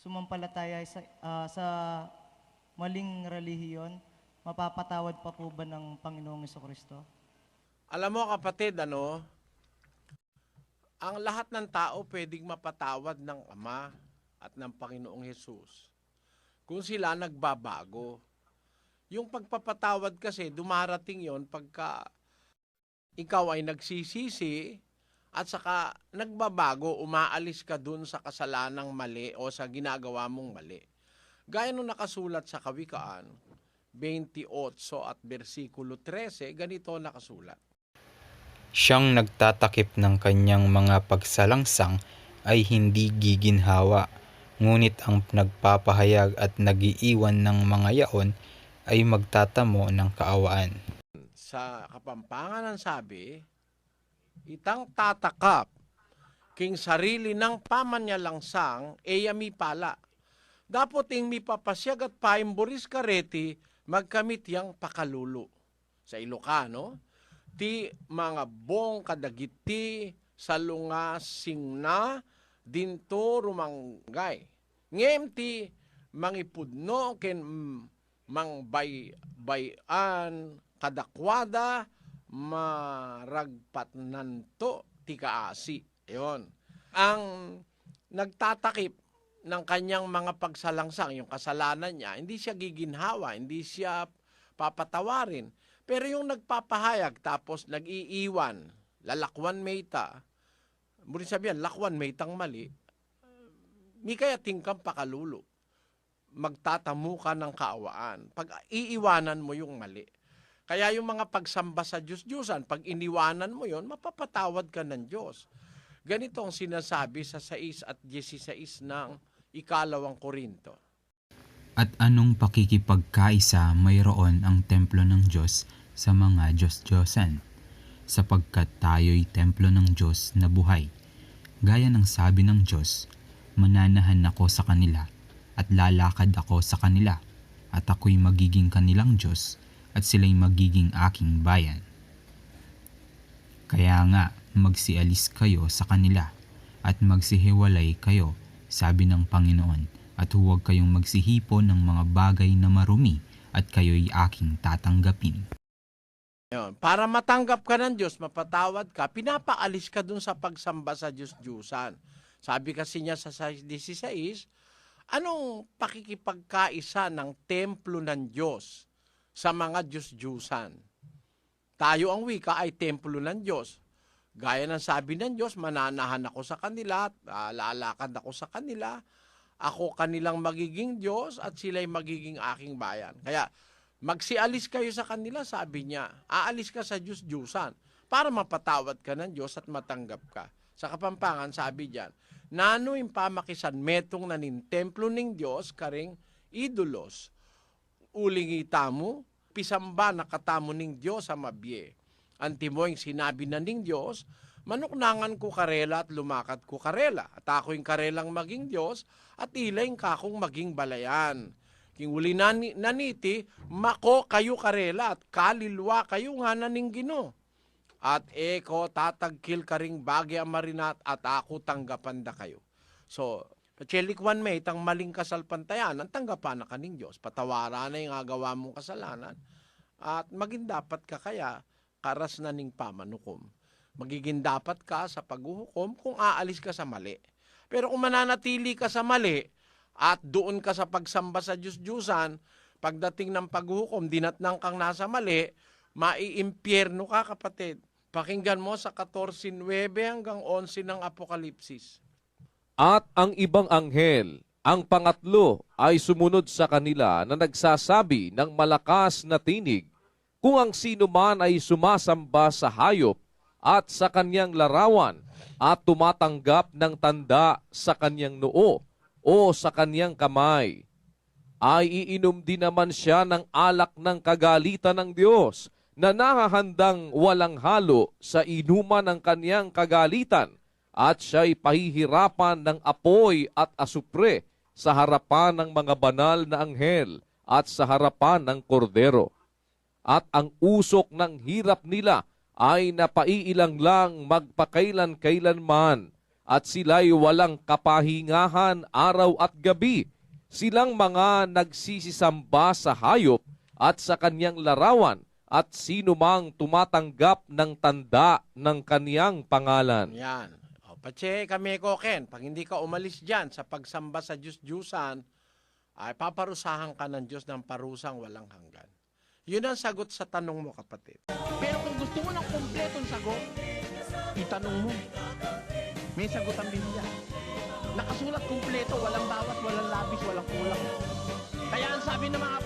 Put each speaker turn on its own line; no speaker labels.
sumampalataya sa maling relihiyon, mapapatawad pa po ba ng Panginoong Jesucristo?
Alam mo kapatid, ang lahat ng tao pwedeng mapatawad ng Ama at ng Panginoong Hesus kung sila nagbabago. Yung pagpapatawad kasi, dumarating yon pagka ikaw ay nagsisisi at saka nagbabago, umaalis ka dun sa kasalanang mali o sa ginagawa mong mali. Gaya nung nakasulat sa Kawikaan 28 at versikulo 13, ganito nakasulat.
Siyang nagtatakip ng kanyang mga pagsalangsang ay hindi giginhawa, ngunit ang nagpapahayag at nagiiwan ng mga yaon ay magtatamo ng kaawaan.
Sa Kapampangan ang sabi, itang tatakap king sarili ng pamanyalangsang eyami pala. Dapat ing mipapasyag at paimboris kareti magkamit yang pakalulu. Sa Ilocano, ti mga bong kadagiti salungasing na dinto rumanggay. Ngem ti mangipudno ken mangbaybayan kadakwada maragpat nanto ti kaasi. Yon. Ang nagtatakip ng kanyang mga pagsalangsang, yung kasalanan niya, hindi siya giginhawa, hindi siya papatawarin. Pero yung nagpapahayag tapos nag-iiwan, lalakwan meita, muli sabihan, lakwan meitang mali, mi kaya tingkang pakalulo. Magtatamu ka ng kaawaan. Pag iiwanan mo yung mali. Kaya yung mga pagsamba sa Diyos-Diyosan, pag iniwanan mo yon, mapapatawad ka ng Diyos. Ganito ang sinasabi sa 6 at 16 ng 2 Korinto.
At anong pakikipagkaisa mayroon ang templo ng Diyos sa mga Diyos-Diyosan, sapagkat tayo'y templo ng Diyos na buhay. Gaya ng sabi ng Diyos, mananahan ako sa kanila, at lalakad ako sa kanila, at ako'y magiging kanilang Diyos, at sila'y magiging aking bayan. Kaya nga, magsialis kayo sa kanila, at magsihiwalay kayo, sabi ng Panginoon, at huwag kayong magsihipon ng mga bagay na marumi, at kayo'y aking tatanggapin.
Para matanggap ka ng Diyos, mapatawad ka, pinapaalis ka dun sa pagsamba sa Diyos-Diyusan. Sabi kasi niya sa 16, anong pakikipagkaisa ng templo ng Diyos sa mga Diyos-Diyusan? Tayo ang wika ay templo ng Diyos. Gaya ng sabi ng Diyos, mananahan ako sa kanila, lalakad ako sa kanila, ako kanilang magiging Diyos at sila'y magiging aking bayan. Kaya magsialis kayo sa kanila, sabi niya, aalis ka sa Diyos-Diyusan para mapatawad ka ng Diyos at matanggap ka. Sa Kapampangan, sabi diyan, nano yung pamakisan metong nanin templo ng Diyos karing idolos. Uling itamo, pisamba nakatamo ng Diyos sa mabye. Antimo yung sinabi na ng Diyos, manuknangan ko karela at lumakad ko karela. At ako yung karelang maging Diyos at ilayin kakong maging balayan. King uli naniti, mako kayo karela at kalilwa kayo nga naning Gino. At eko tatagkil karing bagay amarinat at ako tanggapan da kayo. So, Pachelikwan may itang maling kasalpantayan, ang tanggapan na kaning Diyos. Patawaran na yung agawa mong kasalanan. At maging dapat ka kaya karas na ning pamanukom. Magiging dapat ka sa paghuhukom kung aalis ka sa mali. Pero kung mananatili ka sa mali at doon ka sa pagsamba sa Diyos-Diyusan, pagdating ng paghuhukom, dinatnang kang nasa mali, maiimpyerno ka kapatid. Pakinggan mo sa 14:9 hanggang 11 ng Apokalipsis.
At ang ibang anghel, ang pangatlo, ay sumunod sa kanila na nagsasabi ng malakas na tinig, kung ang sino man ay sumasamba sa hayop at sa kanyang larawan at tumatanggap ng tanda sa kanyang noo o sa kanyang kamay, ay iinom din naman siya ng alak ng kagalitan ng Diyos na nahahandang walang halo sa inuman ng kanyang kagalitan, at siya'y pahihirapan ng apoy at asupre sa harapan ng mga banal na anghel at sa harapan ng kordero. At ang usok ng hirap nila ay napaiilang lang magpakailan-kailanman, at sila'y walang kapahingahan araw at gabi. Silang mga nagsisisamba sa hayop at sa kanyang larawan at sino mang tumatanggap ng tanda ng kaniyang pangalan.
Yan. O, patse kami koken, pag hindi ka umalis dyan sa pagsamba sa Diyos-Diyusan, ay paparusahan ka ng Diyos ng parusang walang hanggan. Yun ang sagot sa tanong mo, kapatid.
Pero kung gusto mo ng kumpletong sagot, itanong mo. May sagot ang Biblia. Nakasulat kumpleto, walang bawas, walang labis, walang kulang. Kaya ang sabi ng mga